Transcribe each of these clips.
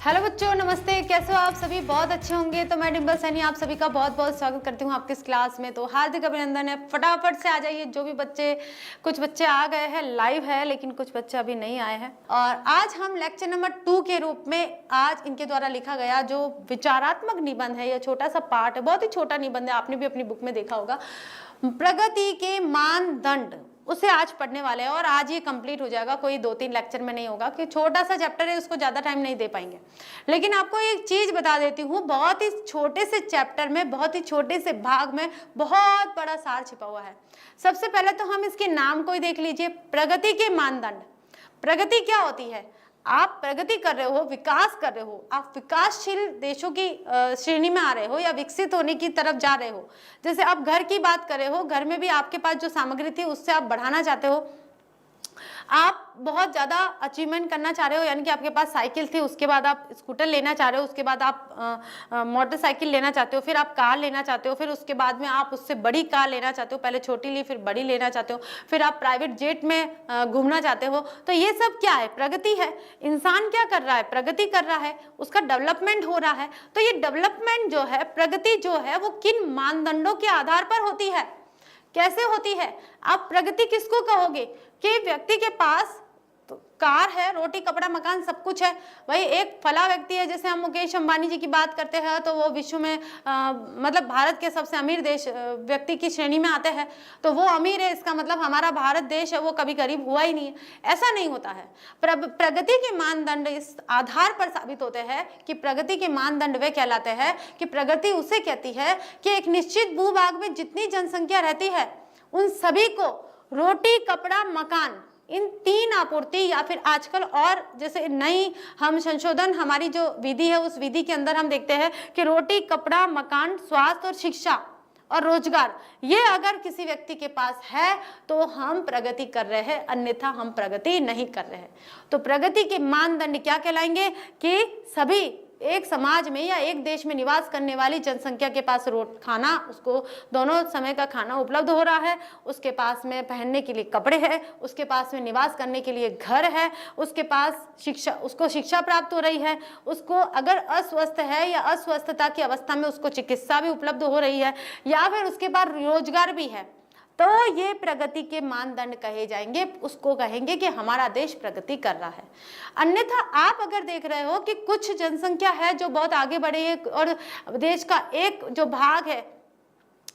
Hello बच्चों, नमस्ते। कैसे हो आप सभी? बहुत अच्छे होंगे। तो मैं डिम्पल सैनी आप सभी का बहुत बहुत स्वागत करती हूँ आपके इस क्लास में। तो हार्दिक अभिनंदन है। फटाफट से आ जाइए जो भी बच्चे, कुछ बच्चे आ गए हैं, लाइव है, लेकिन कुछ बच्चे अभी नहीं आए हैं। और आज हम लेक्चर नंबर 2 के रूप में, आज इनके द्वारा लिखा गया जो विचारात्मक निबंध है, यह छोटा सा पार्ट है, बहुत ही छोटा निबंध है, आपने भी अपनी बुक में देखा होगा, प्रगति के मानदंड, उसे आज पढ़ने वाले हैं। और आज ये कंप्लीट हो जाएगा, कोई 2-3 लेक्चर में नहीं होगा, कि छोटा सा चैप्टर है, उसको ज्यादा टाइम नहीं दे पाएंगे। लेकिन आपको एक चीज बता देती हूँ, बहुत ही छोटे से चैप्टर में, बहुत ही छोटे से भाग में बहुत बड़ा सार छिपा हुआ है। सबसे पहले तो हम इसके नाम को ही देख लीजिए, प्रगति के मानदंड। प्रगति क्या होती है? आप प्रगति कर रहे हो, विकास कर रहे हो, आप विकासशील देशों की श्रेणी में आ रहे हो या विकसित होने की तरफ जा रहे हो। जैसे आप घर की बात कर रहे हो, घर में भी आपके पास जो सामग्री थी उससे आप बढ़ाना चाहते हो, आप बहुत ज्यादा अचीवमेंट करना चाह रहे हो, यानी कि आपके पास साइकिल थी, उसके बाद आप स्कूटर लेना चाह रहे हो, उसके बाद आप मोटरसाइकिल लेना चाहते हो, फिर आप कार लेना चाहते हो, फिर उसके बाद में आप उससे बड़ी कार लेना चाहते हो, पहले छोटी ली फिर बड़ी लेना चाहते हो, फिर आप प्राइवेट जेट में घूमना चाहते हो। तो ये सब क्या है? प्रगति है। इंसान क्या कर रहा है? प्रगति कर रहा है, उसका डेवलपमेंट हो रहा है। तो ये डेवलपमेंट जो है, प्रगति जो है, वो किन मानदंडों के आधार पर होती है, कैसे होती है? आप प्रगति किसको कहोगे? कि व्यक्ति के पास तो कार है, रोटी कपड़ा मकान सब कुछ है। वही एक फला व्यक्ति है, जैसे हम मुकेश अंबानी जी की बात करते हैं, तो वो विश्व में मतलब भारत के सबसे अमीर देश व्यक्ति की श्रेणी में आते हैं, तो वो अमीर है, इसका मतलब हमारा भारत देश है वो कभी गरीब हुआ ही नहीं है। ऐसा नहीं होता है। प्रगति के मानदंड इस आधार पर साबित होते हैं कि प्रगति के मानदंड वे कहलाते हैं कि प्रगति उसे कहती है कि एक निश्चित भूभाग में जितनी जनसंख्या रहती है उन सभी को रोटी कपड़ा मकान, इन 3 आपूर्ति, या फिर आजकल और जैसे नई हम संशोधन, हमारी जो विधि है उस विधि के अंदर हम देखते हैं कि रोटी कपड़ा मकान, स्वास्थ्य और शिक्षा और रोजगार, ये अगर किसी व्यक्ति के पास है तो हम प्रगति कर रहे हैं, अन्यथा हम प्रगति नहीं कर रहे हैं। तो प्रगति के मानदंड क्या कहलाएंगे? कि सभी एक समाज में या एक देश में निवास करने वाली जनसंख्या के पास खाना, उसको दोनों समय का खाना उपलब्ध हो रहा है, उसके पास में पहनने के लिए कपड़े हैं, उसके पास में निवास करने के लिए घर है, उसके पास शिक्षा, उसको शिक्षा प्राप्त हो रही है, उसको अगर अस्वस्थ है या अस्वस्थता की अवस्था में उसको चिकित्सा भी उपलब्ध हो रही है, या फिर उसके पास रोजगार भी है, तो ये प्रगति के मानदंड कहे जाएंगे। उसको कहेंगे कि हमारा देश प्रगति कर रहा है। अन्यथा आप अगर देख रहे हो कि कुछ जनसंख्या है जो बहुत आगे बढ़ी है और देश का एक जो भाग है,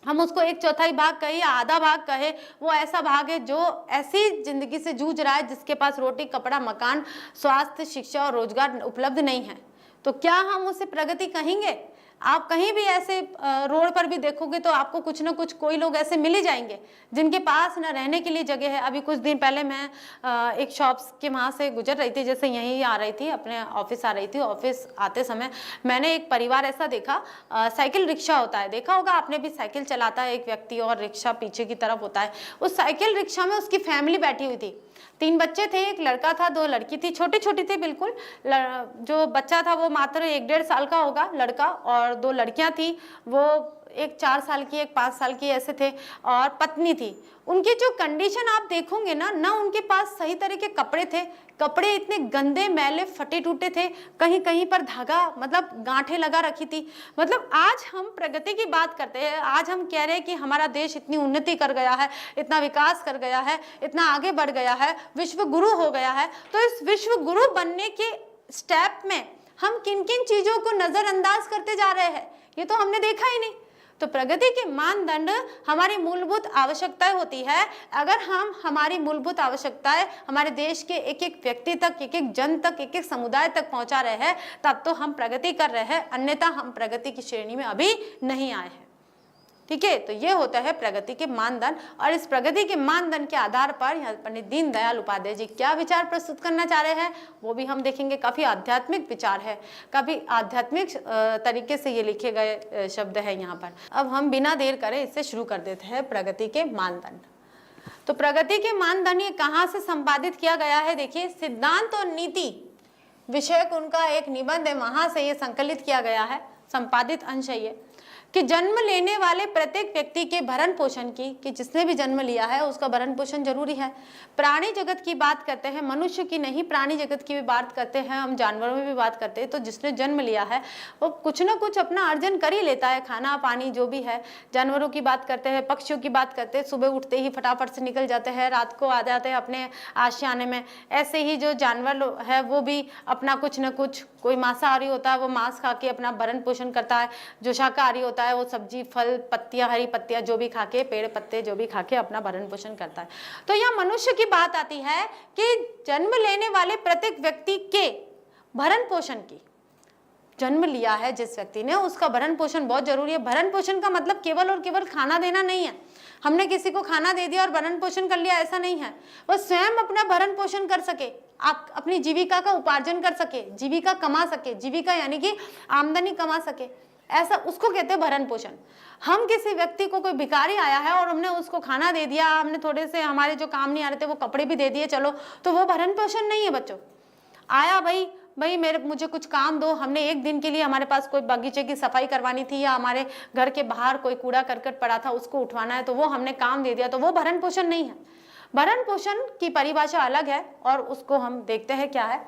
हम उसको 1/4 भाग कहे या आधा भाग कहे, वो ऐसा भाग है जो ऐसी जिंदगी से जूझ रहा है जिसके पास रोटी कपड़ा मकान स्वास्थ्य शिक्षा और रोजगार उपलब्ध नहीं है, तो क्या हम उसे प्रगति कहेंगे? आप कहीं भी ऐसे रोड पर भी देखोगे तो आपको कुछ ना कुछ कोई लोग ऐसे मिल ही जाएंगे जिनके पास न रहने के लिए जगह है। अभी कुछ दिन पहले मैं एक शॉप्स के वहाँ से गुजर रही थी, जैसे यहीं आ रही थी, अपने ऑफिस आ रही थी, ऑफिस आते समय मैंने एक परिवार ऐसा देखा, साइकिल रिक्शा होता है, देखा होगा आपने भी, साइकिल चलाता है एक व्यक्ति और रिक्शा पीछे की तरफ होता है। उस साइकिल रिक्शा में उसकी फैमिली बैठी हुई थी, 3 बच्चे थे, एक लड़का था 2 लड़की थी, छोटी छोटी थी बिल्कुल। जो बच्चा था वो मात्र 1-1.5 साल का होगा लड़का, और 2 लड़कियां थी, वो एक 4 साल की एक 5 साल की ऐसे थे, और पत्नी थी। उनकी जो कंडीशन आप देखोगे ना उनके पास सही तरह के कपड़े थे, कपड़े इतने गंदे मैले फटे टूटे थे, कहीं कहीं पर धागा मतलब गांठें लगा रखी थी। मतलब आज हम प्रगति की बात करते हैं, आज हम कह रहे हैं कि हमारा देश इतनी उन्नति कर गया है, इतना विकास कर गया है, इतना आगे बढ़ गया है, विश्व गुरु हो गया है। तो इस विश्व गुरु बनने के स्टेप में हम किन किन चीजों को नजरअंदाज करते जा रहे हैं, ये तो हमने देखा ही नहीं। तो प्रगति के मानदंड हमारी मूलभूत आवश्यकताएं होती है। अगर हम हमारी मूलभूत आवश्यकताएं हमारे देश के एक एक व्यक्ति तक, एक एक जन तक, एक एक समुदाय तक पहुंचा रहे हैं, तब तो हम प्रगति कर रहे हैं, अन्यथा हम प्रगति की श्रेणी में अभी नहीं आए हैं। ठीक है, तो ये होता है प्रगति के मानदंड। और इस प्रगति के मानदंड के आधार पर यहाँ पंडित दीनदयाल उपाध्याय जी क्या विचार प्रस्तुत करना चाह रहे हैं वो भी हम देखेंगे। काफी आध्यात्मिक विचार है, काफी आध्यात्मिक तरीके से ये लिखे गए शब्द है यहाँ पर। अब हम बिना देर करे इससे शुरू कर देते हैं प्रगति के मानदंड। तो प्रगति के मानदंड ये कहाँ से संपादित किया गया है? देखिए, सिद्धांत और नीति विषयक उनका एक निबंध है, वहां से ये संकलित किया गया है, संपादित अंश है ये। कि जन्म लेने वाले प्रत्येक व्यक्ति के भरण पोषण की, कि जिसने भी जन्म लिया है उसका भरण पोषण जरूरी है। प्राणी जगत की बात करते हैं, मनुष्य की नहीं, प्राणी जगत की भी बात करते हैं, हम जानवरों में भी बात करते हैं। तो जिसने जन्म लिया है वो कुछ ना कुछ अपना अर्जन कर ही लेता है, खाना पानी जो भी है। जानवरों की बात करते हैं, पक्षियों की बात करते हैं, सुबह उठते ही फटाफट से निकल जाते हैं, रात को आ जाते हैं अपने आशियाने में। ऐसे ही जो जानवर है वो भी अपना कुछ न कुछ, कोई मांसाहारी होता है वो मांस खा के अपना भरण पोषण करता है, जो शाकाहारी होता है वो सब्जी फल पत्तियां, हरी पत्तियां जो भी खा के, पेड़ पत्ते जो भी खा के अपना भरण पोषण करता है। तो यह मनुष्य की बात आती है कि जन्म लेने वाले प्रत्येक व्यक्ति के भरण पोषण की, जन्म लिया है जिस व्यक्ति ने, उसका भरण पोषण बहुत जरूरी है। भरण पोषण का मतलब केवल और केवल खाना देना नहीं है। हमने किसी को खाना दे दिया और भरण पोषण कर लिया, ऐसा नहीं है। वो स्वयं अपना भरण पोषण कर सके, आप अपनी जीविका का उपार्जन कर सके, जीविका कमा सके, जीविका यानी कि आमदनी कमा सके, ऐसा उसको कहते हैं भरण पोषण। हम किसी व्यक्ति को, कोई भिखारी आया है और हमने उसको खाना दे दिया, हमने थोड़े से हमारे जो काम नहीं आ रहे थे वो कपड़े भी दे दिए, चलो, तो वो भरण पोषण नहीं है बच्चों। आया भाई मुझे कुछ काम दो, हमने एक दिन के लिए, हमारे पास कोई बगीचे की सफाई करवानी थी या हमारे घर के बाहर कोई कूड़ा करकट पड़ा था उसको उठवाना है, तो वो हमने काम दे दिया, तो वो भरण पोषण नहीं है। भरण पोषण की परिभाषा अलग है और उसको हम देखते हैं क्या है।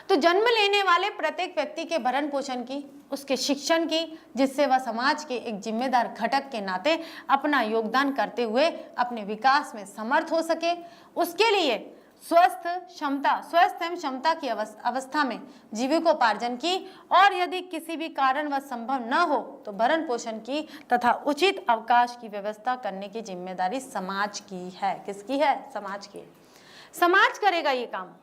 तो जन्म लेने वाले प्रत्येक व्यक्ति के भरण पोषण की, उसके शिक्षण की, जिससे वह समाज के एक जिम्मेदार घटक के नाते अपना योगदान करते हुए अपने विकास में समर्थ हो सके, उसके लिए स्वस्थ एवं क्षमता की अवस्था में जीविकोपार्जन की, और यदि किसी भी कारण वह संभव न हो तो भरण पोषण की तथा उचित अवकाश की व्यवस्था करने की जिम्मेदारी समाज की है। किसकी है? समाज की है। समाज करेगा ये काम,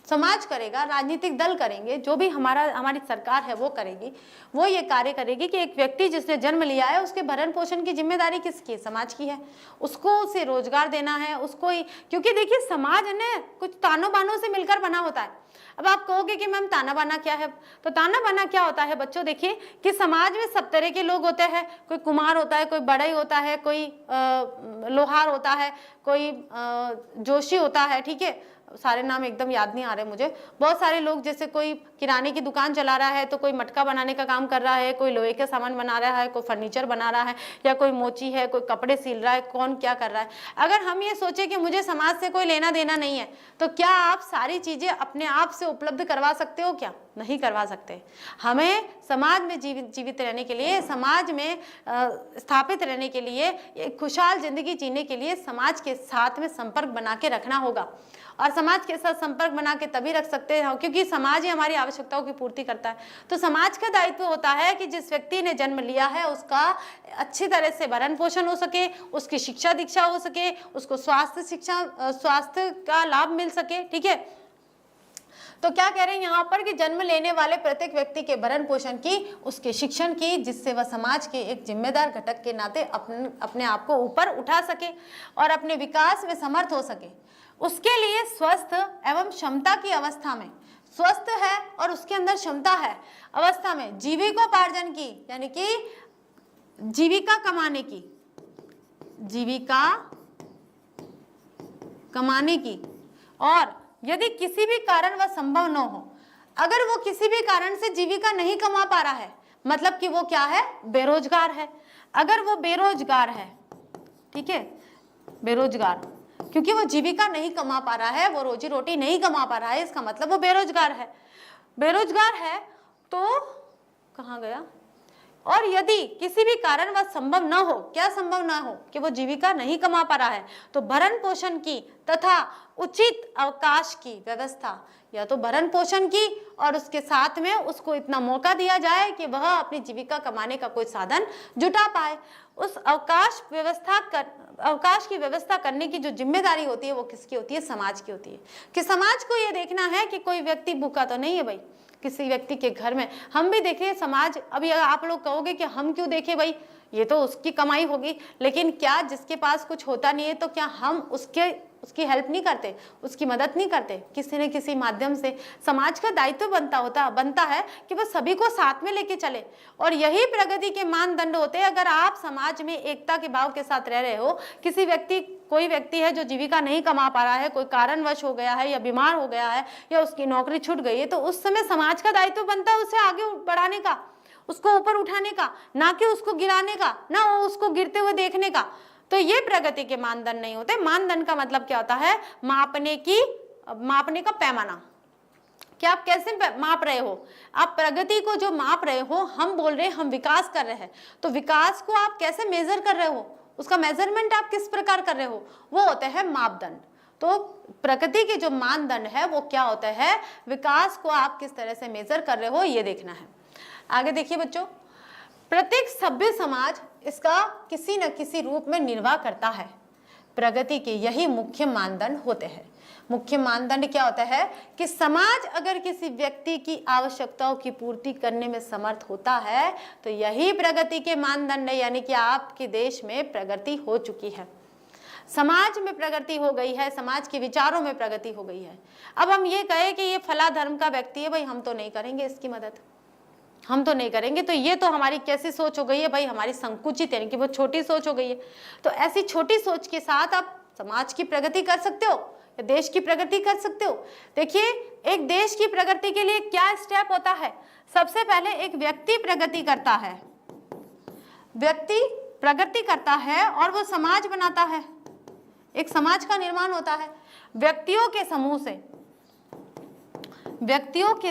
समाज करेगा, राजनीतिक दल करेंगे, जो भी हमारी सरकार है वो करेगी, वो ये कार्य करेगी कि एक व्यक्ति जिसने जन्म लिया है उसके भरण पोषण की जिम्मेदारी किसकी है? समाज की है। उसको उसे रोजगार देना है, उसको ही, क्योंकि देखिए समाज है ना कुछ तानों बानों से मिलकर बना होता है। अब आप कहोगे कि मैम ताना बाना क्या है? तो ताना बाना क्या होता है बच्चों? देखिए कि समाज में सब तरह के लोग होते हैं, कोई कुम्हार होता है, कोई बढ़ई होता है, कोई लोहार होता है, कोई जोशी होता है, ठीक है, सारे नाम एकदम याद नहीं आ रहे मुझे। बहुत सारे लोग, जैसे कोई किराने की दुकान चला रहा है तो कोई मटका बनाने का काम कर रहा है, कोई लोहे के सामान बना रहा है, कोई फर्नीचर बना रहा है, या कोई मोची है, कोई कपड़े सिल रहा है, कौन क्या कर रहा है। अगर हम ये सोचे कि मुझे समाज से कोई लेना देना नहीं है, तो क्या आप सारी चीजें अपने आप से उपलब्ध करवा सकते हो? क्या नहीं करवा सकते। हमें समाज में जीवित रहने के लिए, समाज में स्थापित रहने के लिए, एक खुशहाल जिंदगी जीने के लिए समाज के साथ में संपर्क बना के रखना होगा। और समाज के साथ संपर्क बना के तभी रख सकते हैं क्योंकि समाज ही हमारी आवश्यकताओं की पूर्ति करता है। तो समाज का दायित्व होता है कि जिस व्यक्ति ने जन्म लिया है उसका अच्छी तरह से भरण पोषण हो सके, उसकी शिक्षा दीक्षा हो सके, उसको स्वास्थ्य का लाभ मिल सके, ठीक है। तो क्या कह रहे हैं यहाँ पर कि जन्म लेने वाले प्रत्येक व्यक्ति के भरण पोषण की, उसके शिक्षण की, जिससे वह समाज के एक जिम्मेदार घटक के नाते अपने आप को ऊपर उठा सके और अपने विकास में समर्थ हो सके। उसके लिए स्वस्थ एवं क्षमता की अवस्था में, स्वस्थ है और उसके अंदर क्षमता है अवस्था में जीविकोपार्जन की, यानी कि जीविका कमाने की, और यदि किसी भी कारण वह संभव न हो, अगर वो किसी भी कारण से जीविका नहीं कमा पा रहा है, मतलब कि वो क्या है? बेरोजगार है। अगर वो बेरोजगार है, ठीक है, बेरोजगार, क्योंकि वो जीविका नहीं कमा पा रहा है, वो रोजी रोटी नहीं कमा पा रहा है, इसका मतलब वो बेरोजगार है। बेरोजगार है तो कहाँ गया? और यदि किसी भी कारण वह संभव न हो, क्या संभव न हो? कि वो जीविका नहीं कमा पा रहा है, तो भरण पोषण की तथा उचित अवकाश की व्यवस्था, या तो भरण पोषण की और उसके साथ में उसको इतना मौका दिया जाए कि वह अपनी जीविका कमाने का कोई साधन जुटा पाए। उस अवकाश की व्यवस्था करने की जो जिम्मेदारी होती है वो किसकी होती है? समाज की होती है। कि समाज को ये देखना है कि कोई व्यक्ति भूखा तो नहीं है भाई, किसी व्यक्ति के घर में हम भी देखें समाज। अभी आप लोग कहोगे कि हम क्यों देखें भाई, ये तो उसकी कमाई होगी, लेकिन क्या जिसके पास कुछ होता नहीं है तो क्या हम उसकी हेल्प नहीं करते, उसकी मदद नहीं करते? किसी न किसी माध्यम से समाज का दायित्व बनता है कि वह सभी को साथ में लेके चले, और यही प्रगति के मानदंड होते हैं। अगर आप समाज में एकता के भाव के साथ रह रहे हो, कोई व्यक्ति है जो जीविका नहीं कमा पा रहा है, कोई कारणवश हो गया है या बीमार हो गया है या उसकी नौकरी छूट गई है, तो उस समय समाज का दायित्व बनता है उसे आगे बढ़ाने का, उसको ऊपर उठाने का, ना कि उसको गिराने का, ना उसको गिरते हुए देखने का। तो ये प्रगति के मानदंड नहीं होते। मानदंड का मतलब क्या होता है? मापने का पैमाना, कि आप कैसे माप रहे हो। आप प्रगति को जो माप रहे हो, हम बोल रहे हैं हम विकास कर रहे हैं, तो विकास को आप कैसे मेजर कर रहे हो, उसका मेजरमेंट आप किस प्रकार कर रहे हो, वो होते हैं मापदंड। तो प्रगति के जो मानदंड है वो क्या होता है? विकास को आप किस तरह से मेजर कर रहे हो, ये देखना है। आगे देखिए बच्चों, प्रत्येक सभ्य समाज इसका किसी न किसी रूप में निर्वाह करता है। प्रगति के यही मुख्य मानदंड होते हैं। मुख्य मानदंड क्या होता है? कि समाज अगर किसी व्यक्ति की आवश्यकताओं की पूर्ति करने में समर्थ होता है तो यही प्रगति के मानदंड है, यानी कि आपके देश में प्रगति हो चुकी है, समाज में प्रगति हो गई है, समाज के विचारों में प्रगति हो गई है। अब हम ये कहें कि ये फला धर्म का व्यक्ति है, भाई हम तो नहीं करेंगे इसकी मदद, हम तो नहीं करेंगे, तो ये तो हमारी कैसी सोच हो गई है भाई, हमारी संकुचित यानी कि बहुत छोटी सोच हो गई है। तो ऐसी छोटी सोच के साथ आप समाज की प्रगति कर सकते हो या देश की प्रगति कर सकते हो? देखिए, एक देश की प्रगति के लिए क्या स्टेप होता है? सबसे पहले एक व्यक्ति प्रगति करता है, व्यक्ति प्रगति करता है और वो समाज बनाता है, एक समाज का निर्माण होता है। व्यक्तियों के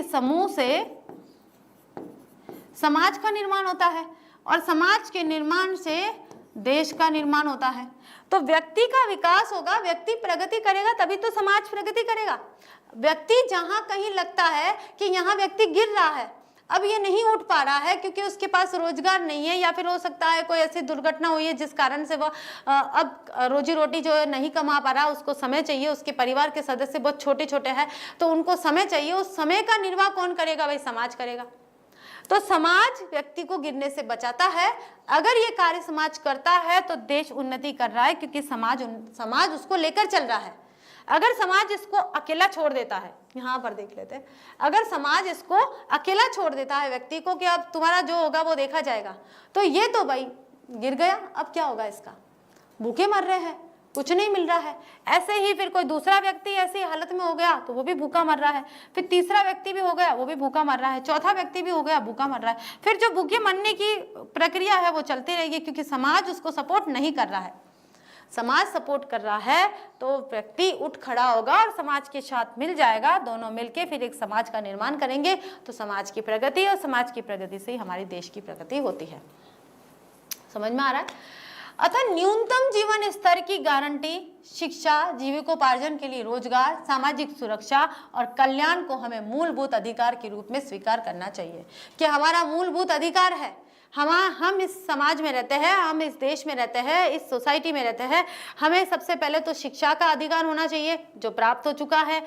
समूह से समाज का निर्माण होता है और समाज के निर्माण से देश का निर्माण होता है। तो व्यक्ति का विकास होगा, व्यक्ति प्रगति करेगा तभी तो समाज प्रगति करेगा। व्यक्ति जहां कहीं लगता है कि यहाँ व्यक्ति गिर रहा है, अब ये नहीं उठ पा रहा है क्योंकि उसके पास रोजगार नहीं है, या फिर हो सकता है कोई ऐसी दुर्घटना हुई है जिस कारण से वह अब रोजी रोटी जो है नहीं कमा पा रहा, उसको समय चाहिए, उसके परिवार के सदस्य बहुत छोटे छोटे हैं तो उनको समय चाहिए, उस समय का निर्वाह कौन करेगा? भाई समाज करेगा। तो समाज व्यक्ति को गिरने से बचाता है। अगर ये कार्य समाज करता है तो देश उन्नति कर रहा है, क्योंकि समाज उसको लेकर चल रहा है। अगर समाज इसको अकेला छोड़ देता है, यहाँ पर देख लेते हैं, अगर समाज इसको अकेला छोड़ देता है व्यक्ति को कि अब तुम्हारा जो होगा वो देखा जाएगा, तो ये तो भाई गिर गया, अब क्या होगा इसका? भूखे मर रहे हैं, कुछ नहीं मिल रहा है। ऐसे ही फिर कोई दूसरा व्यक्ति ऐसी हालत में हो गया तो वो भी भूखा मर रहा है, फिर तीसरा व्यक्ति भी हो गया वो भी भूखा मर रहा है, चौथा व्यक्ति भी हो गया भूखा मर रहा है। फिर जो भूखे मरने की प्रक्रिया है वो चलती रहेगी, क्योंकि समाज उसको सपोर्ट नहीं कर रहा है। समाज सपोर्ट कर रहा है तो व्यक्ति उठ खड़ा होगा और समाज के साथ मिल जाएगा, दोनों मिलके फिर एक समाज का निर्माण करेंगे, तो समाज की प्रगति, और समाज की प्रगति से ही हमारे देश की प्रगति होती है। समझ में आ रहा है? अतः न्यूनतम जीवन स्तर की गारंटी, शिक्षा, जीविकोपार्जन के लिए रोजगार, सामाजिक सुरक्षा और कल्याण को हमें मूलभूत अधिकार के रूप में स्वीकार करना चाहिए कि हमारा मूलभूत अधिकार है। हम इस समाज में रहते हैं, हम इस देश में रहते हैं, इस सोसाइटी में रहते हैं, हमें सबसे पहले तो शिक्षा का अधिकार होना चाहिए जो प्राप्त हो चुका है।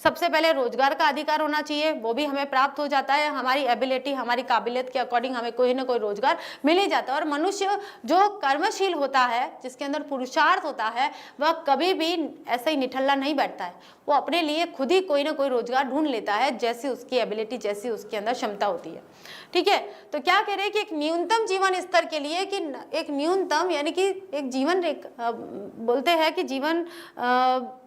सबसे पहले रोजगार का अधिकार होना चाहिए, वो भी हमें प्राप्त हो जाता है। हमारी एबिलिटी, हमारी काबिलियत के अकॉर्डिंग हमें कोई ना कोई रोजगार मिल ही जाता है। और मनुष्य जो कर्मशील होता है, जिसके अंदर पुरुषार्थ होता है, वह कभी भी ऐसे ही निठल्ला नहीं बैठता है, वो अपने लिए खुद ही कोई ना कोई रोजगार ढूंढ लेता है, जैसी उसकी एबिलिटी, जैसी उसके अंदर क्षमता होती है। ठीक है, तो क्या कह रहे हैं कि एक न्यूनतम जीवन स्तर के लिए, कि एक न्यूनतम यानी कि एक जीवन रेखा, बोलते हैं कि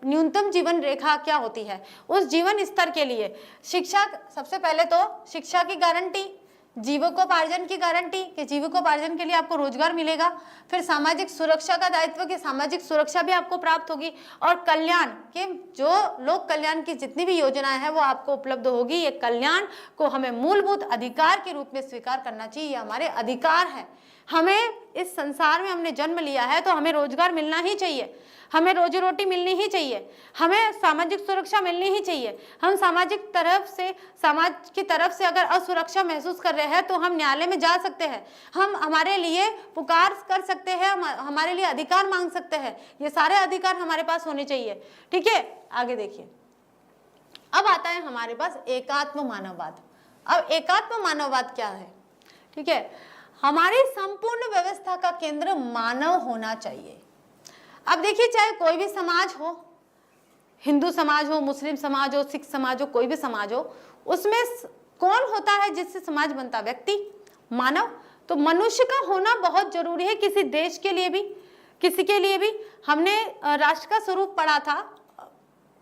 न्यूनतम जीवन रेखा क्या होती है, उस जीवन स्तर के लिए शिक्षा, सबसे पहले तो शिक्षा की गारंटी, जीविकोपार्जन की गारंटी कि जीविकोपार्जन के लिए आपको रोजगार मिलेगा, फिर सामाजिक सुरक्षा का दायित्व कि सामाजिक सुरक्षा भी आपको प्राप्त होगी, और कल्याण के जो लोक कल्याण की जितनी भी योजनाएं हैं वो आपको उपलब्ध होगी। ये कल्याण को हमें मूलभूत अधिकार के रूप में स्वीकार करना चाहिए, ये हमारे अधिकार है। हमें इस संसार में हमने जन्म लिया है तो हमें रोजगार मिलना ही चाहिए, हमें रोजी रोटी मिलनी ही चाहिए, हमें सामाजिक सुरक्षा मिलनी ही चाहिए। हम समाज की तरफ से अगर असुरक्षा महसूस कर रहे हैं तो हम न्यायालय में जा सकते हैं, हम हमारे लिए पुकार कर सकते हैं, हमारे लिए अधिकार मांग सकते हैं। ये सारे अधिकार हमारे पास होने चाहिए। ठीक है, आगे देखिए, अब आता है हमारे पास एकात्म मानववाद। अब एकात्म मानववाद क्या है? ठीक है, हमारी संपूर्ण व्यवस्था का केंद्र मानव होना चाहिए। अब देखिए, चाहे कोई भी समाज हो, हिंदू समाज हो, मुस्लिम समाज हो, सिख समाज हो, कोई भी समाज हो, उसमें कौन होता है जिससे समाज बनता? व्यक्ति, मानव। तो मनुष्य का होना बहुत जरूरी है किसी देश के लिए भी, किसी के लिए भी। हमने राष्ट्र का स्वरूप पढ़ा था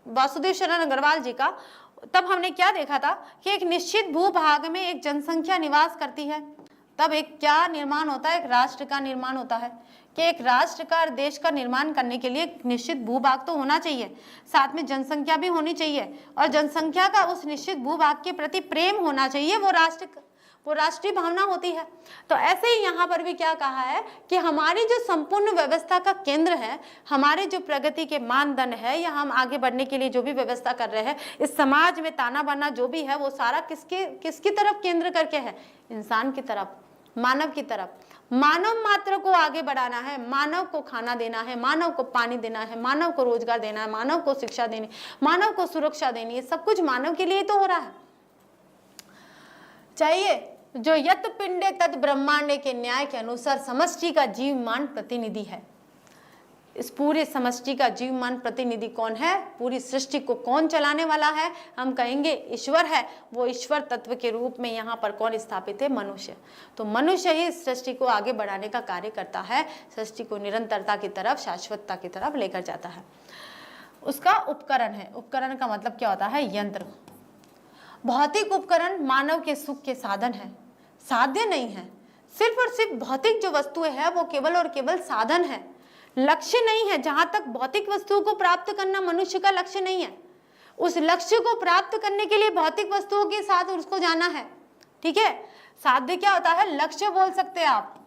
वासुदेव शरण अग्रवाल जी का, तब हमने क्या देखा था कि एक निश्चित भूभाग में एक जनसंख्या निवास करती है, तब एक क्या निर्माण होता है, एक राष्ट्र का निर्माण होता है। कि एक राष्ट्र का, देश का निर्माण करने के लिए एक निश्चित भूभाग तो होना चाहिए, साथ में जनसंख्या भी होनी चाहिए, और जनसंख्या का उस निश्चित भूभाग के प्रति प्रेम होना चाहिए, वो राष्ट्रीय भावना होती है। तो ऐसे ही यहाँ पर भी क्या कहा है कि हमारी जो संपूर्ण व्यवस्था का केंद्र है, हमारे जो प्रगति के मानदंड है, या हम आगे बढ़ने के लिए जो भी व्यवस्था कर रहे हैं, इस समाज में ताना बाना जो भी है, वो सारा किसकी तरफ केंद्र करके है, इंसान की तरफ, मानव की तरफ। मानव मात्र को आगे बढ़ाना है, मानव को खाना देना है, मानव को पानी देना है, मानव को रोजगार देना है, मानव को शिक्षा देनी, मानव को सुरक्षा देनी है, सब कुछ मानव के लिए तो हो रहा है। चाहिए जो यत पिंडे तद ब्रह्मांडे के न्याय के अनुसार समष्टि का जीवमान प्रतिनिधि है। इस पूरे समष्टि का जीवमान प्रतिनिधि कौन है, पूरी सृष्टि को कौन चलाने वाला है, हम कहेंगे ईश्वर है। वो ईश्वर तत्व के रूप में यहाँ पर कौन स्थापित है, मनुष्य। तो मनुष्य ही इस सृष्टि को आगे बढ़ाने का कार्य करता है, सृष्टि को निरंतरता की तरफ, शाश्वतता की तरफ लेकर जाता है। उसका उपकरण है, उपकरण का मतलब क्या होता है, यंत्र। भौतिक उपकरण मानव के सुख के साधन है, साध्य नहीं है। सिर्फ और सिर्फ भौतिक जो वस्तुएं है वो केवल और केवल साधन है, लक्ष्य नहीं है। जहां तक भौतिक वस्तुओं को प्राप्त करना मनुष्य का लक्ष्य नहीं है, उस लक्ष्य को प्राप्त करने के लिए भौतिक वस्तुओं के साथ उसको जाना है। ठीक है, साध्य क्या होता है, लक्ष्य बोल सकते हैं आप।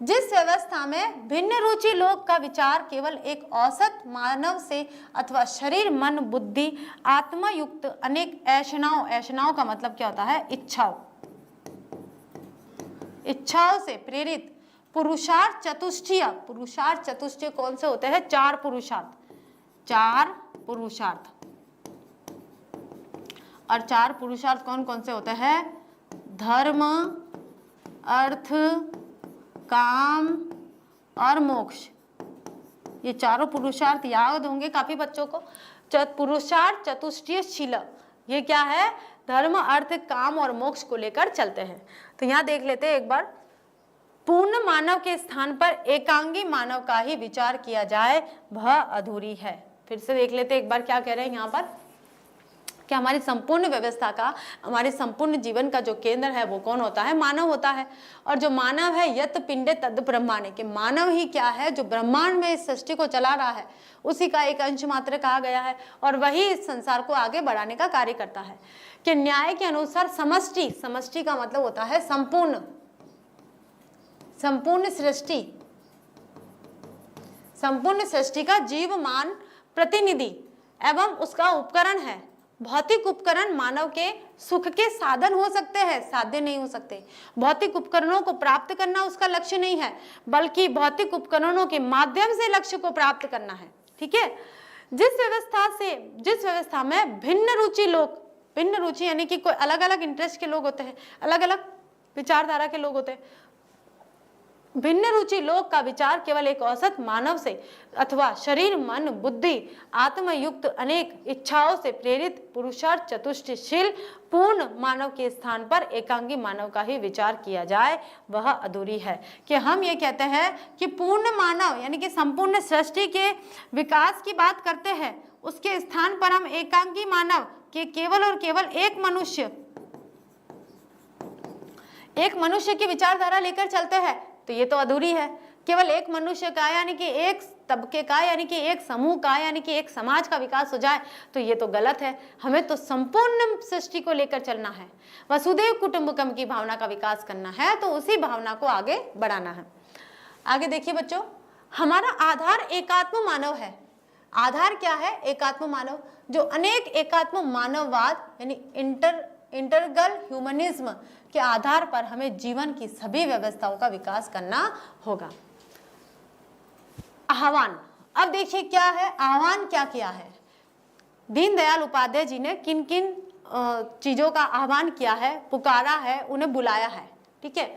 जिस व्यवस्था में भिन्न रुचि लोग का विचार केवल एक औसत मानव से अथवा शरीर मन बुद्धि आत्मा युक्त अनेक ऐषणाओं, ऐषणाओं का मतलब क्या होता है, इच्छाओं, इच्छाओं से प्रेरित पुरुषार्थ चतुष्टय। पुरुषार्थ चतुष्टय कौन से होते हैं, चार पुरुषार्थ, चार पुरुषार्थ। और चार पुरुषार्थ कौन कौन से होते हैं, धर्म अर्थ काम और मोक्ष। ये चारों पुरुषार्थ याद होंगे काफी बच्चों को। पुरुषार्थ चतुष्टयशील, ये क्या है, धर्म अर्थ काम और मोक्ष को लेकर चलते हैं। तो यहाँ देख लेते हैं एक बार, पूर्ण मानव के स्थान पर एकांगी मानव का ही विचार किया जाए वह अधूरी है। फिर से देख लेते एक बार क्या कह रहे हैं यहाँ पर, कि हमारी संपूर्ण व्यवस्था का, हमारे संपूर्ण जीवन का जो केंद्र है वो कौन होता है, मानव होता है। और जो मानव है, यत पिंडे तद ब्रह्मांड, के मानव ही क्या है, जो ब्रह्मांड में इस सृष्टि को चला रहा है, उसी का एक अंश मात्र कहा गया है, और वही इस संसार को आगे बढ़ाने का कार्य करता है। कि न्याय के अनुसार समष्टि, समष्टि का मतलब होता है संपूर्ण, संपूर्ण सृष्टि, संपूर्ण सृष्टि का जीवमान प्रतिनिधि एवं उसका उपकरण है। भौतिक उपकरण मानव के सुख के साधन हो सकते हैं, साध्य नहीं हो सकते। भौतिक उपकरणों को प्राप्त करना उसका लक्ष्य नहीं है, बल्कि भौतिक उपकरणों के माध्यम से लक्ष्य को प्राप्त करना है। ठीक है, जिस व्यवस्था में भिन्न रुचि लोग, भिन्न रुचि यानी कि कोई अलग अलग इंटरेस्ट के लोग होते हैं, अलग अलग विचारधारा के लोग होते हैं, भिन्न रुचि लोग का विचार केवल एक औसत मानव से अथवा शरीर मन बुद्धि आत्मयुक्त अनेक इच्छाओं से प्रेरित पुरुषार्थ चतुष्टयशील पूर्ण मानव के स्थान पर एकांगी मानव का ही विचार किया जाए वह अधूरी है। कि हम ये कहते हैं कि पूर्ण मानव यानी कि संपूर्ण सृष्टि के विकास की बात करते हैं, उसके स्थान पर हम एकांगी मानव के केवल और केवल एक मनुष्य की विचारधारा लेकर चलते हैं, तो ये तो अधूरी है। केवल एक मनुष्य का यानी कि एक तबके का यानी कि एक समूह का यानी कि एक समाज का विकास हो जाए तो ये तो गलत है। हमें तो संपूर्ण सृष्टि को लेकर चलना है, वसुदेव कुटुंबकम की भावना का विकास करना है, तो उसी भावना को आगे बढ़ाना है। आगे देखिए बच्चों, हमारा आधार एकात्म मानव है। आधार क्या है, एकात्म मानव, जो अनेक एकात्म मानववाद यानी इंटरगल ह्यूमनिज्म के आधार पर हमें जीवन की सभी व्यवस्थाओं का विकास करना होगा। आह्वान, अब देखिए क्या है आह्वान, क्या किया है दीनदयाल उपाध्याय जी ने, किन किन चीजों का आह्वान किया है, पुकारा है, उन्हें बुलाया है। ठीक है,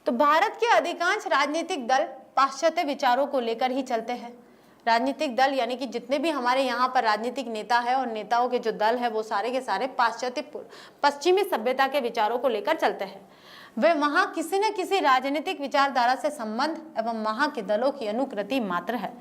तो भारत के अधिकांश राजनीतिक दल पाश्चात्य विचारों को लेकर ही चलते हैं। राजनीतिक दल यानी कि जितने भी हमारे यहाँ पर राजनीतिक नेता है और नेताओं के जो दल है वो सारे के सारे पाश्चात्य पश्चिमी सभ्यता के विचारों को लेकर चलते हैं। वे वहाँ किसी न किसी राजनीतिक विचारधारा से संबंध एवं वहाँ के दलों की अनुकृति मात्र है।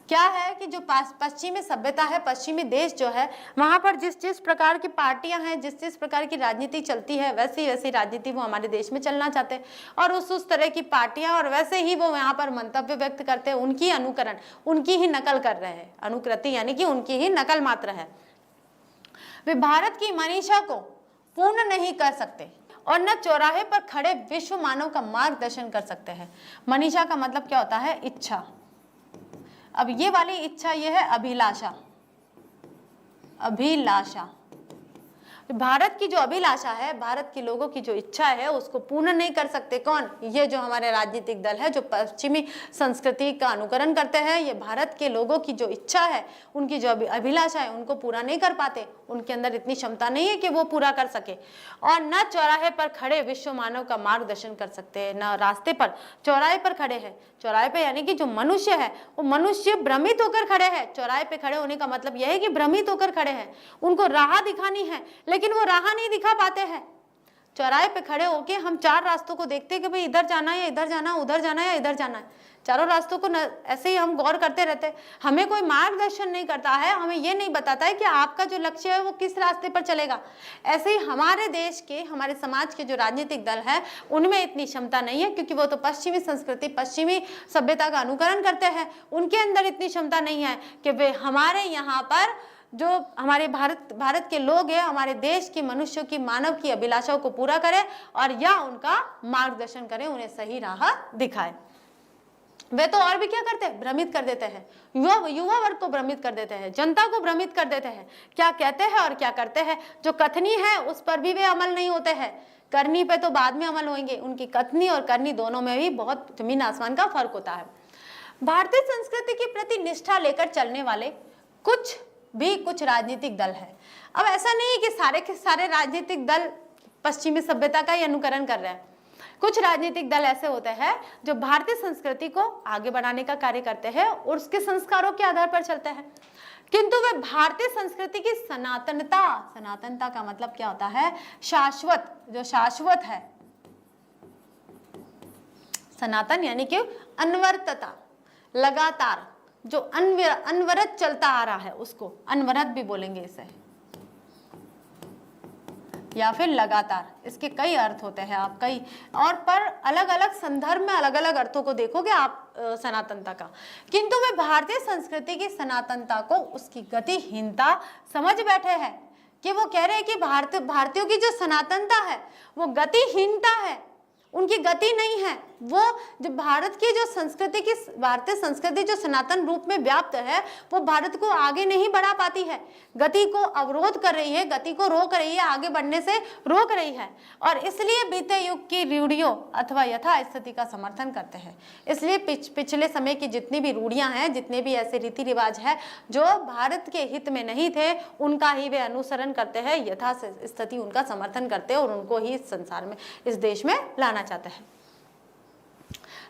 क्या है कि जो पश्चिमी सभ्यता है, पश्चिमी देश जो है, वहां पर जिस जिस प्रकार की पार्टियां हैं, जिस जिस प्रकार की राजनीति चलती है, वैसी वैसी राजनीति वो हमारे देश में चलना चाहते हैं और उस तरह की पार्टियां, और वैसे ही वो यहाँ पर मंतव्य व्यक्त करते हैं, उनकी अनुकरण, उनकी ही नकल कर रहे हैं। अनुकृति यानी कि उनकी ही नकल मात्र है। वे भारत की मनीषा को पूर्ण नहीं कर सकते और न चौराहे पर खड़े विश्व मानव का मार्गदर्शन कर सकते हैं। मनीषा का मतलब क्या होता है? इच्छा। अब ये वाली इच्छा, ये है अभिलाषा। अभिलाषा, भारत की जो अभिलाषा है, भारत के लोगों की जो इच्छा है, उसको पूर्ण नहीं कर सकते। कौन? ये जो हमारे राजनीतिक दल है, जो पश्चिमी संस्कृति का अनुकरण करते हैं, ये भारत के लोगों की जो इच्छा है, उनकी जो अभिलाषा है, उनको पूरा नहीं कर पाते। उनके अंदर इतनी क्षमता नहीं है कि वो पूरा कर सके। और न चौराहे पर खड़े विश्व मानव का मार्गदर्शन कर सकते हैं, न रास्ते पर, चौराहे पर खड़े हैं। चौराहे पे यानी कि जो मनुष्य है, वो मनुष्य भ्रमित होकर खड़े हैं। चौराहे पे खड़े होने का मतलब यह है कि भ्रमित होकर खड़े हैं, उनको राह दिखानी है, लेकिन वो राह नहीं दिखा पाते हैं। चौराहे पे खड़े होके हम चार रास्तों को देखते हैं कि भाई इधर जाना है या इधर जाना है, उधर जाना है या इधर जाना है। चारों रास्तों को ऐसे ही हम गौर करते रहते हैं। हमें कोई मार्गदर्शन नहीं करता है, हमें ये नहीं बताता है कि आपका जो लक्ष्य है वो किस रास्ते पर चलेगा। ऐसे ही हमारे देश के, हमारे समाज के जो राजनीतिक दल है, उनमें इतनी क्षमता नहीं है, क्योंकि वो तो पश्चिमी संस्कृति, पश्चिमी सभ्यता का अनुकरण करते हैं। उनके अंदर इतनी क्षमता नहीं है कि वे हमारे यहाँ पर जो हमारे भारत के लोग हैं, हमारे देश के मनुष्यों की, मानव की अभिलाषाओं को पूरा करें और या उनका मार्गदर्शन करें, उन्हें सही राह दिखाएं। वे तो और भी क्या करते हैं? भ्रमित कर देते हैं। युवा वर्ग को भ्रमित कर देते हैं, जनता को भ्रमित कर देते हैं। क्या कहते हैं और क्या करते हैं। जो कथनी है उस पर भी वे अमल नहीं होते हैं, करनी पे तो बाद में अमल होंगे। उनकी कथनी और करनी दोनों में भी बहुत जमीन आसमान का फर्क होता है। भारतीय संस्कृति के प्रति निष्ठा लेकर चलने वाले कुछ राजनीतिक दल है। अब ऐसा नहीं है कि सारे के सारे राजनीतिक दल पश्चिमी सभ्यता का ही अनुकरण कर रहे हैं। कुछ राजनीतिक दल ऐसे होते हैं जो भारतीय संस्कृति को आगे बढ़ाने का कार्य करते हैं और उसके संस्कारों के आधार पर चलते हैं, किंतु वे भारतीय संस्कृति की सनातनता का मतलब क्या होता है? शाश्वत, जो शाश्वत है। सनातन यानी कि अनवरतता, लगातार, जो अनवरत चलता आ रहा है, उसको अनवरत भी बोलेंगे इसे, या फिर लगातार। इसके कई अर्थ होते हैं, आप कई और पर अलग अलग संदर्भ में अलग अलग अर्थों को देखोगे आप सनातनता का। किंतु वे भारतीय संस्कृति की सनातनता को उसकी गतिहीनता समझ बैठे हैं, कि वो कह रहे हैं कि भारतीयों की जो सनातनता है वो गतिहीनता है, उनकी गति नहीं है। वो जो भारत की जो संस्कृति की, भारतीय संस्कृति जो सनातन रूप में व्याप्त है, वो भारत को आगे नहीं बढ़ा पाती है, गति को अवरोध कर रही है, गति को रोक रही है, आगे बढ़ने से रोक रही है। और इसलिए बीते युग की रूढ़ियों अथवा यथा स्थिति का समर्थन करते हैं। इसलिए पिछले समय की जितनी भी रूढ़ियां हैं, जितने भी ऐसे रीति रिवाज है जो भारत के हित में नहीं थे, उनका ही वे अनुसरण करते हैं, यथा स्थिति उनका समर्थन करते हैं और उनको ही संसार में, इस देश में लाना चाहते हैं।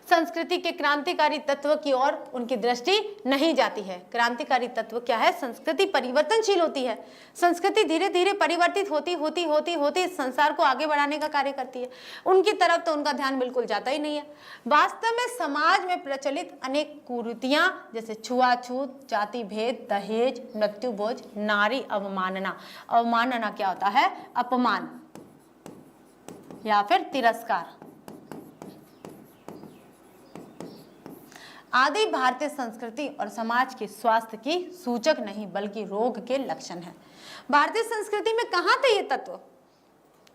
संस्कृति के क्रांतिकारी तत्व की ओर उनकी दृष्टि नहीं जाती है। क्रांतिकारी तत्व क्या है? संस्कृति परिवर्तनशील होती है, संस्कृति धीरे धीरे परिवर्तित होती इस संसार को आगे बढ़ाने का कार्य करती है। उनकी तरफ तो उनका ध्यान बिल्कुल जाता ही नहीं है। वास्तव में समाज में प्रचलित अनेक कुरीतियां, जैसे छुआछूत, जाति भेद, दहेज, मृत्युभोज, नारी अवमानना। अवमानना क्या होता है? अपमान या फिर तिरस्कार आदि भारतीय संस्कृति और समाज के स्वास्थ्य की सूचक नहीं बल्कि रोग के लक्षण है। भारतीय संस्कृति में कहाँ थे ये तत्व?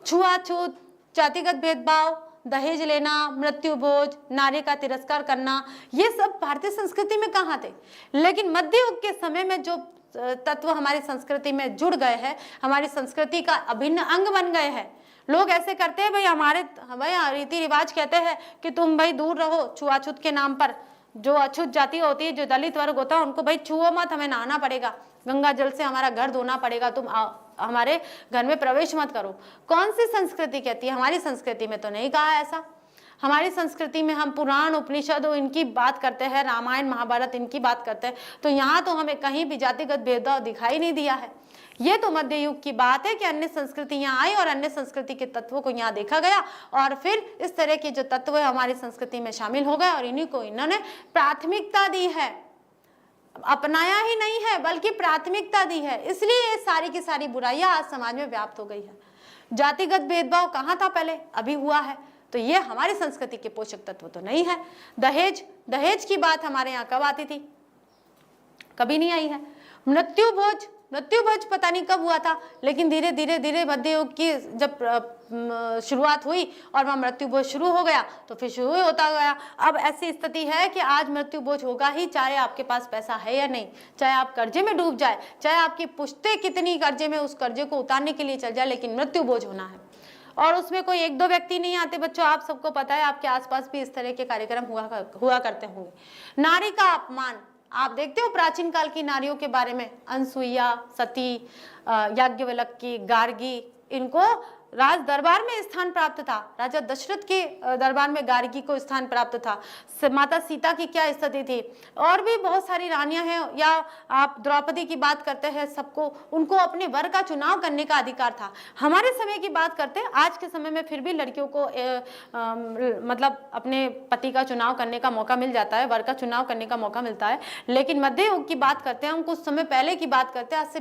छुआछूत, जातिगत भेदभाव, दहेज लेना, मृत्युभोज, नारी का तिरस्कार करना, ये सब भारतीय संस्कृति में कहाँ थे? लेकिन मध्य युग के समय में जो तत्व हमारी संस्कृति में जुड़ गए हैं, हमारी संस्कृति का अभिन्न अंग बन गए हैं। लोग ऐसे करते हैं, भाई हमारे रीति रिवाज कहते हैं कि तुम भाई दूर रहो छुआछूत के नाम पर। जो अछूत जाति होती है, जो दलित वर्ग होता है, उनको भाई छुओ मत, हमें नहाना पड़ेगा, गंगा जल से हमारा घर धोना पड़ेगा, तुम हमारे घर में प्रवेश मत करो। कौन सी संस्कृति कहती है? हमारी संस्कृति में तो नहीं कहा ऐसा। हमारी संस्कृति में हम पुराण उपनिषद इनकी बात करते हैं, रामायण महाभारत इनकी बात करते हैं, तो यहाँ तो हमें कहीं भी जातिगत भेदभाव दिखाई नहीं दिया है। ये तो मध्य युग की बात है कि अन्य संस्कृति यहाँ आई और अन्य संस्कृति के तत्वों को यहाँ देखा गया और फिर इस तरह के जो तत्व है हमारी संस्कृति में शामिल हो गए और इन्हीं को इन्होंने प्राथमिकता दी है। अपनाया ही नहीं है बल्कि प्राथमिकता दी है, इसलिए ये सारी की सारी बुराइयां आज समाज में व्याप्त हो गई है। जातिगत भेदभाव कहाँ था पहले, अभी हुआ है, तो ये हमारी संस्कृति के पोषक तत्व तो नहीं है। दहेज की बात हमारे यहाँ कब आती थी, कभी नहीं आई है। मृत्यु भोज पता नहीं कब हुआ था, लेकिन धीरे धीरे मध्य युग की जब शुरुआत हुई और वहाँ मृत्यु भोज शुरू हो गया तो फिर शुरू होता गया। अब ऐसी स्थिति है कि आज मृत्यु भोज होगा ही, चाहे आपके पास पैसा है या नहीं, चाहे आप कर्जे में डूब जाए, चाहे आपकी पुश्ते कितनी कर्जे में उस कर्जे को उतारने के लिए चल जाए, लेकिन मृत्यु भोज होना है। और उसमें कोई एक दो व्यक्ति नहीं आते बच्चों, आप सबको पता है, आपके आसपास भी इस तरह के कार्यक्रम हुआ करते होंगे। नारी का अपमान आप देखते हो प्राचीन काल की नारियों के बारे में, अनसुईया, सती, याज्ञवल्क्य, गार्गी, इनको राज दरबार में स्थान प्राप्त था। राजा दशरथ के दरबार में गार्गी को स्थान प्राप्त था। माता सीता की क्या स्थिति थी, और भी बहुत सारी रानियां हैं, या आप द्रौपदी की बात करते हैं, सबको उनको अपने वर का चुनाव करने का अधिकार था। हमारे समय की बात करते हैं, आज के समय में फिर भी लड़कियों को मतलब अपने पति का चुनाव करने का मौका मिल जाता है, वर का चुनाव करने का मौका मिलता है। लेकिन मध्य युग की बात करते हैं, हम कुछ समय पहले की बात करते हैं, आज से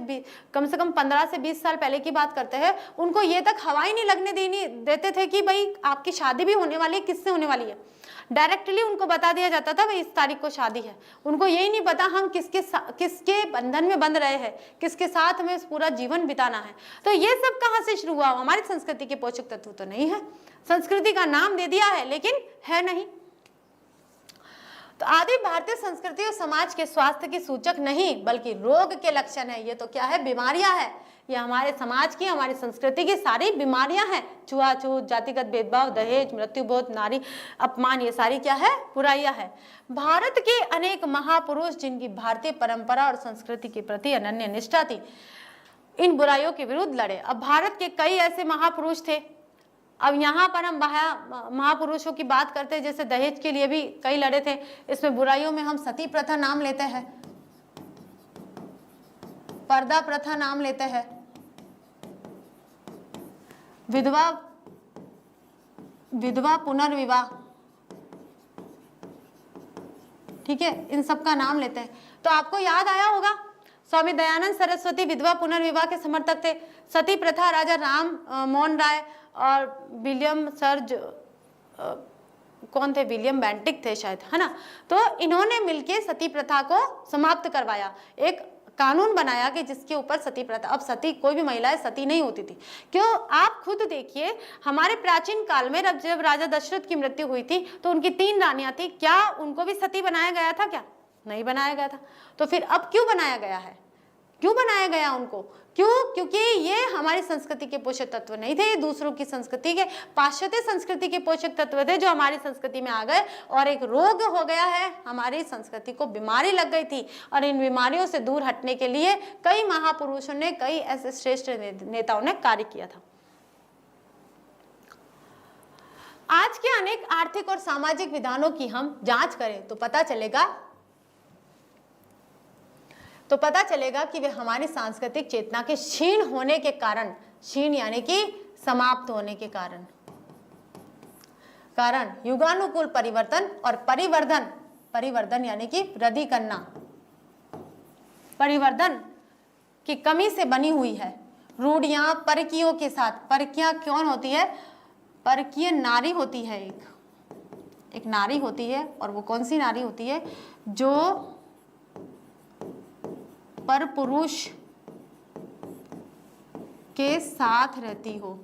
कम 15 से 20 साल पहले की बात करते हैं, उनको ये तक हवा ही नहीं लगने देते थे कि भाई आपकी शादी भी होने वाली है, किससे होने वाली है। डायरेक्टली उनको बता दिया जाता था भाई इस तारीख को शादी है। उनको यही नहीं पता हम किसके बंधन में बंध रहे हैं, किसके साथ हमें पूरा जीवन बिताना है। तो ये सब कहाँ से शुरू हुआ, हमारी संस्कृति के पोषक तत्व तो नहीं है। संस्कृति का नाम दे दिया है लेकिन है नहीं। तो आदि भारतीय संस्कृति और समाज के स्वास्थ्य की सूचक नहीं बल्कि रोग के लक्षण है। ये तो क्या है, बीमारियां है। ये हमारे समाज की, हमारी संस्कृति की सारी बीमारियां हैं। छुआछूत, जातिगत भेदभाव, दहेज, मृत्युबोध, नारी अपमान, ये सारी क्या है, बुराइयां है। भारत के अनेक महापुरुष जिनकी भारतीय परंपरा और संस्कृति के प्रति अनन्य निष्ठा थी, इन बुराइयों के विरुद्ध लड़े। अब भारत के कई ऐसे महापुरुष थे। अब यहाँ पर हम महापुरुषों की बात करते हैं, जैसे दहेज के लिए भी कई लड़े थे। इसमें बुराइयों में हम सती प्रथा नाम लेते हैं, पर्दा प्रथा नाम लेते हैं, विधवा पुनर्विवाह, ठीक है, इन सब का नाम लेते हैं। तो आपको याद आया होगा स्वामी दयानंद सरस्वती विधवा पुनर्विवाह के समर्थक थे। सती प्रथा राजा राम मोहन राय और विलियम सर्ज कौन थे, विलियम बेंटिक थे शायद, है ना। तो इन्होंने मिलके सती प्रथा को समाप्त करवाया, एक कानून बनाया कि जिसके ऊपर सती प्रथा, अब सती कोई भी महिलाएं सती नहीं होती थी। क्यों, आप खुद देखिए, हमारे प्राचीन काल में जब राजा दशरथ की मृत्यु हुई थी तो उनकी 3 रानियां थी, क्या उनको भी सती बनाया गया था, क्या नहीं बनाया गया था। तो फिर अब क्यों बनाया गया है, क्यों बनाया गया उनको, क्यों, क्योंकि ये हमारी संस्कृति के पोषक तत्व नहीं थे, ये दूसरों की संस्कृति के, पाश्चात्य संस्कृति के पोषक तत्व थे जो हमारी संस्कृति में आ गए और एक रोग हो गया है, हमारी संस्कृति को बीमारी लग गई थी। और इन बीमारियों से दूर हटने के लिए कई महापुरुषों ने, कई ऐसे श्रेष्ठ नेताओं ने कार्य किया था। आज के अनेक आर्थिक और सामाजिक विधानों की हम जांच करें तो पता चलेगा कि वे हमारी सांस्कृतिक चेतना के क्षीण होने के कारण, क्षीण यानी कि समाप्त होने के कारण युगानुकूल परिवर्तन और परिवर्धन यानी कि वृद्धि करना, परिवर्धन की कमी से बनी हुई है। रूढ़ियां परकियों के साथ, परकियां कौन होती है, परकीय नारी होती है, एक नारी होती है, और वो कौन सी नारी होती है, जो पर पुरुष के साथ रहती हो,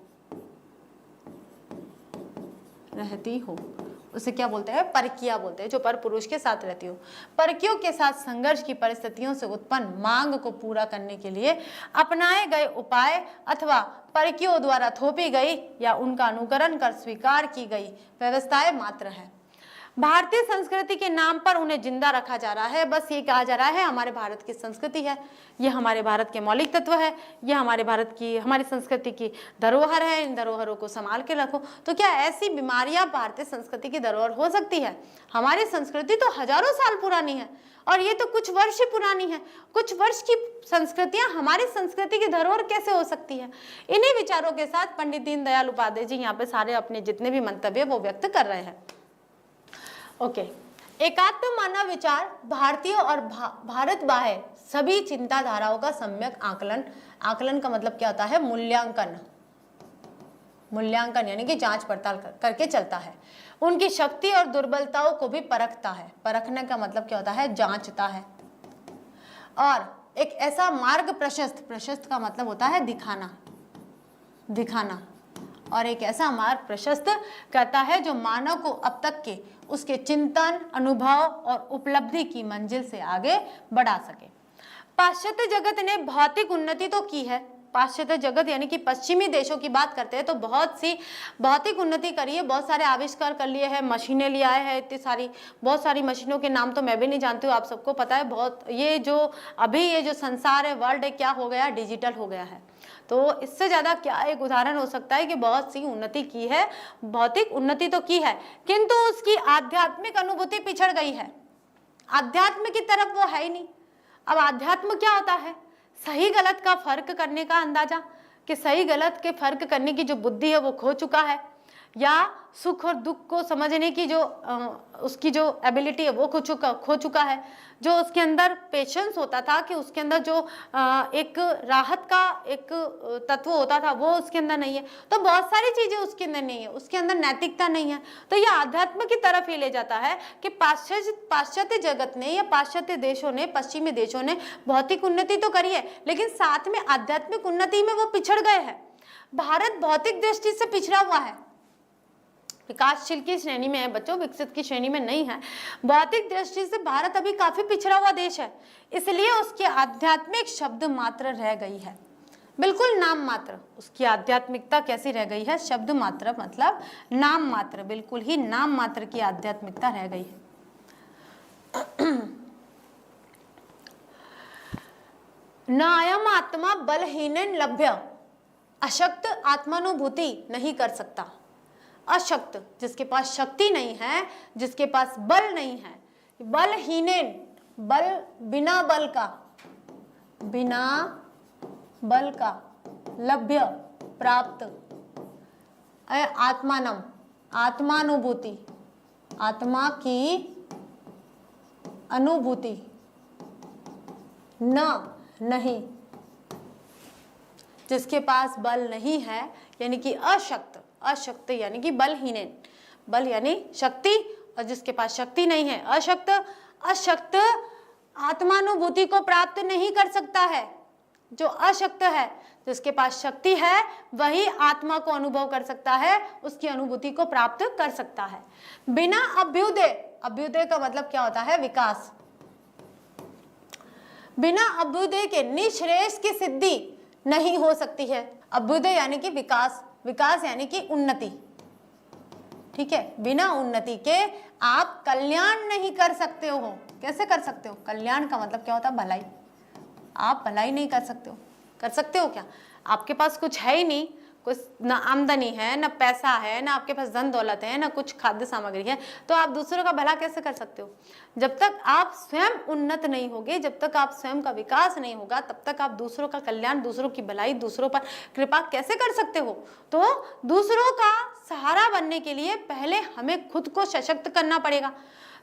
उसे क्या बोलते हैं, परकिया बोलते हैं, जो पर पुरुष के साथ रहती हो। परकियों के साथ संघर्ष की परिस्थितियों से उत्पन्न मांग को पूरा करने के लिए अपनाए गए उपाय अथवा परकियों द्वारा थोपी गई या उनका अनुकरण कर स्वीकार की गई व्यवस्थाएं मात्र है। भारतीय संस्कृति के नाम पर उन्हें जिंदा रखा जा रहा है। बस ये कहा जा रहा है हमारे भारत की संस्कृति है, ये हमारे भारत के मौलिक तत्व है, ये हमारी संस्कृति की धरोहर है, इन धरोहरों को संभाल के रखो। तो क्या ऐसी बीमारियां भारतीय संस्कृति की धरोहर हो सकती है? हमारी संस्कृति तो हजारों साल पुरानी है और ये तो कुछ वर्ष ही पुरानी है। कुछ वर्ष की संस्कृतियां हमारी संस्कृति की धरोहर कैसे हो सकती है? इन्हीं विचारों के साथ पंडित दीनदयाल उपाध्याय जी यहाँ पे सारे अपने जितने भी मंतव्य वो व्यक्त कर रहे हैं। ओके, एकात्म मानव विचार भारतीय और भारत बाह्य सभी चिंताधाराओं का सम्यक आकलन, आकलन का मतलब क्या होता है, मूल्यांकन, मूल्यांकन यानी कि जांच पड़ताल करके चलता है। उनकी शक्ति और दुर्बलताओं को भी परखता है, परखने का मतलब क्या होता है, जांचता है। और एक ऐसा मार्ग प्रशस्त, प्रशस्त का मतलब होता है दिखाना, दिखाना, और एक ऐसा मार्ग प्रशस्त करता है जो मानव को अब तक के उसके चिंतन, अनुभव और उपलब्धि की मंजिल से आगे बढ़ा सके। पाश्चात्य जगत ने भौतिक उन्नति तो की है, पाश्चात्य जगत यानी कि पश्चिमी देशों की बात करते हैं तो बहुत सी भौतिक उन्नति करी है, बहुत सारे आविष्कार कर लिए हैं, मशीनें ले आए हैं, इतनी सारी, बहुत सारी मशीनों के नाम तो मैं भी नहीं जानती हूँ, आप सबको पता है। बहुत ये जो अभी ये जो संसार है, वर्ल्ड है, क्या हो गया, डिजिटल हो गया है। तो इससे ज़्यादा क्या एक उदाहरण हो सकता है कि बहुत सी उन्नति की है, भौतिक उन्नति तो की है, किंतु उसकी आध्यात्मिक अनुभूति पिछड़ गई है, आध्यात्म की तरफ वो है ही नहीं। अब आध्यात्म क्या होता है, सही गलत का फर्क करने का अंदाजा, कि सही गलत के फर्क करने की जो बुद्धि है वो खो चुका है, या सुख और दुख को समझने की जो उसकी जो एबिलिटी है वो खो चुका है। जो उसके अंदर पेशेंस होता था, कि उसके अंदर जो एक राहत का एक तत्व होता था वो उसके अंदर नहीं है। तो बहुत सारी चीजें उसके अंदर नहीं है, उसके अंदर नैतिकता नहीं है। तो यह आध्यात्म की तरफ ही ले जाता है कि पाश्चात्य जगत ने या पाश्चात्य देशों ने, पश्चिमी देशों ने भौतिक उन्नति तो करी है, लेकिन साथ में आध्यात्मिक उन्नति में वो पिछड़ गए हैं। भारत भौतिक दृष्टि से पिछड़ा हुआ है, विकासशील की श्रेणी में है बच्चों, विकसित की श्रेणी में नहीं है। भौतिक दृष्टि से भारत अभी काफी पिछड़ा हुआ देश है, इसलिए उसकी आध्यात्मिक शब्द मात्र रह गई है, बिल्कुल नाम मात्र। उसकी आध्यात्मिकता कैसी रह गई है, शब्द मात्र, मतलब नाम मात्र, बिल्कुल ही नाम मात्र की आध्यात्मिकता रह गई है। न अयम आत्मा बलहीन लभ्य, अशक्त आत्मानुभूति नहीं कर सकता। अशक्त, जिसके पास शक्ति नहीं है, जिसके पास बल नहीं है, बलहीनेन, बल बिना बल का, बिना बल का, लभ्य प्राप्त, आत्मानम आत्मानुभूति, आत्मा की अनुभूति, न नहीं, जिसके पास बल नहीं है यानी कि अशक्त, अशक्त यानी कि बलहीन, बल यानी शक्ति, और जिसके पास शक्ति नहीं है अशक्त, अशक्त आत्मानुभूति को प्राप्त नहीं कर सकता है। जो अशक्त है, जिसके पास शक्ति है, वही आत्मा को अनुभव कर सकता है, उसकी अनुभूति को प्राप्त कर सकता है। बिना अभ्युदय, अभ्युदय का मतलब क्या होता है, विकास, बिना अभ्युदय के निःश्रेयस की सिद्धि नहीं हो सकती है। अभ्युदय यानी कि विकास, विकास यानी कि उन्नति, ठीक है। बिना उन्नति के आप कल्याण नहीं कर सकते हो। कैसे कर सकते हो, कल्याण का मतलब क्या होता है, भलाई। आप भलाई नहीं कर सकते हो, कर सकते हो क्या, आपके पास कुछ है ही नहीं, कुछ ना आमदनी है, ना पैसा है, ना आपके पास धन दौलत है, ना कुछ खाद्य सामग्री है, तो आप दूसरों का भला कैसे कर सकते हो। जब तक आप स्वयं उन्नत नहीं होगे, जब तक आप स्वयं का विकास नहीं होगा, तब तक आप दूसरों का कल्याण, दूसरों की भलाई, दूसरों पर कृपा कैसे कर सकते हो। तो दूसरों का सहारा बनने के लिए पहले हमें खुद को सशक्त करना पड़ेगा।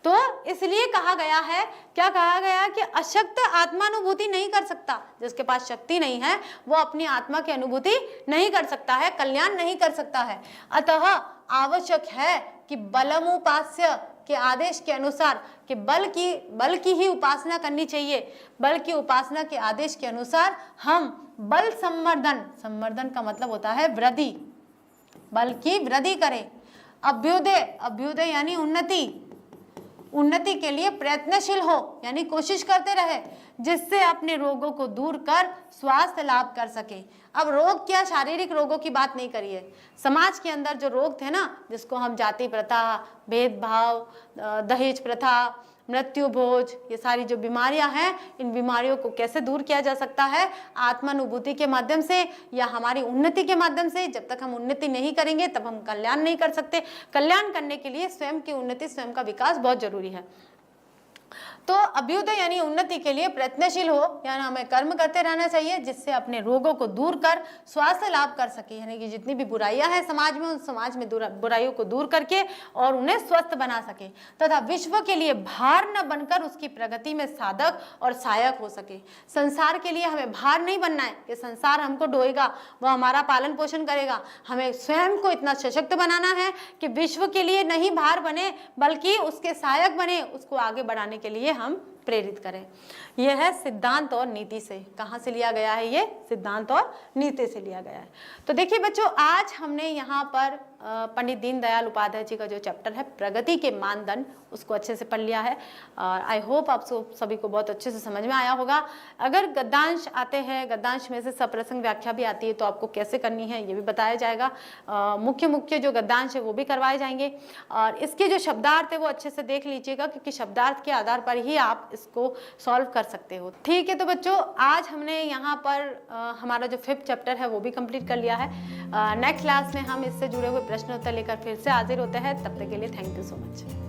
तो इसलिए कहा गया है, क्या कहा गया कि अशक्त आत्मानुभूति नहीं कर सकता। जिसके पास शक्ति नहीं है वो अपनी आत्मा की अनुभूति नहीं कर सकता है, कल्याण नहीं कर सकता है। अतः आवश्यक है कि बलमुपास्य के आदेश के अनुसार, कि बल की ही उपासना करनी चाहिए, बल की उपासना के आदेश के अनुसार हम बल संवर्धन, संवर्धन का मतलब होता है वृद्धि, बल की वृद्धि करें। अभ्युदय, अभ्युदय यानी उन्नति, उन्नति के लिए प्रयत्नशील हो, यानी कोशिश करते रहे, जिससे अपने रोगों को दूर कर स्वास्थ्य लाभ कर सके। अब रोग क्या, शारीरिक रोगों की बात नहीं करिए, समाज के अंदर जो रोग थे ना, जिसको हम जाति प्रथा, भेदभाव, दहेज प्रथा, मृत्यु भोज, ये सारी जो बीमारियां हैं, इन बीमारियों को कैसे दूर किया जा सकता है, आत्मानुभूति के माध्यम से या हमारी उन्नति के माध्यम से। जब तक हम उन्नति नहीं करेंगे तब हम कल्याण नहीं कर सकते। कल्याण करने के लिए स्वयं की उन्नति, स्वयं का विकास बहुत जरूरी है। तो अभ्युदय यानी उन्नति के लिए प्रयत्नशील हो, यानी हमें कर्म करते रहना चाहिए जिससे अपने रोगों को दूर कर स्वास्थ्य लाभ कर सके, यानी कि जितनी भी बुराइयां हैं समाज में, उन समाज में बुराइयों को दूर करके और उन्हें स्वस्थ बना सके, तथा विश्व के लिए भार न बनकर उसकी प्रगति में साधक और सहायक हो सके। संसार के लिए हमें भार नहीं बनना है कि संसार हमको ढोएगा, वह हमारा पालन पोषण करेगा। हमें स्वयं को इतना सशक्त बनाना है कि विश्व के लिए नहीं भार बने बल्कि उसके सहायक बने, उसको आगे बढ़ाने के लिए हम प्रेरित करें। यह है सिद्धांत और नीति से। कहाँ से लिया गया है? ये सिद्धांत और नीति से लिया गया है। तो देखिए बच्चों, आज हमने यहाँ पर पंडित दीनदयाल उपाध्याय जी का जो चैप्टर है प्रगति के मानदंड, उसको अच्छे से पढ़ लिया है और आई होप आप सभी को बहुत अच्छे से समझ में आया होगा। अगर गद्यांश आते हैं, गद्यांश में से सप्रसंग व्याख्या भी आती है, तो आपको कैसे करनी है ये भी बताया जाएगा। मुख्य जो गद्यांश है वो भी करवाए जाएंगे और इसके जो शब्दार्थ है वो अच्छे से देख लीजिएगा, क्योंकि शब्दार्थ के आधार पर ही आप इसको सॉल्व कर सकते हो। ठीक है, तो बच्चों आज हमने यहाँ पर हमारा जो 5th चैप्टर है वो भी कंप्लीट कर लिया है। नेक्स्ट क्लास में हम इससे जुड़े हुए प्रश्न उत्तर लेकर फिर से हाजिर होते हैं। तब तक के लिए थैंक यू सो मच।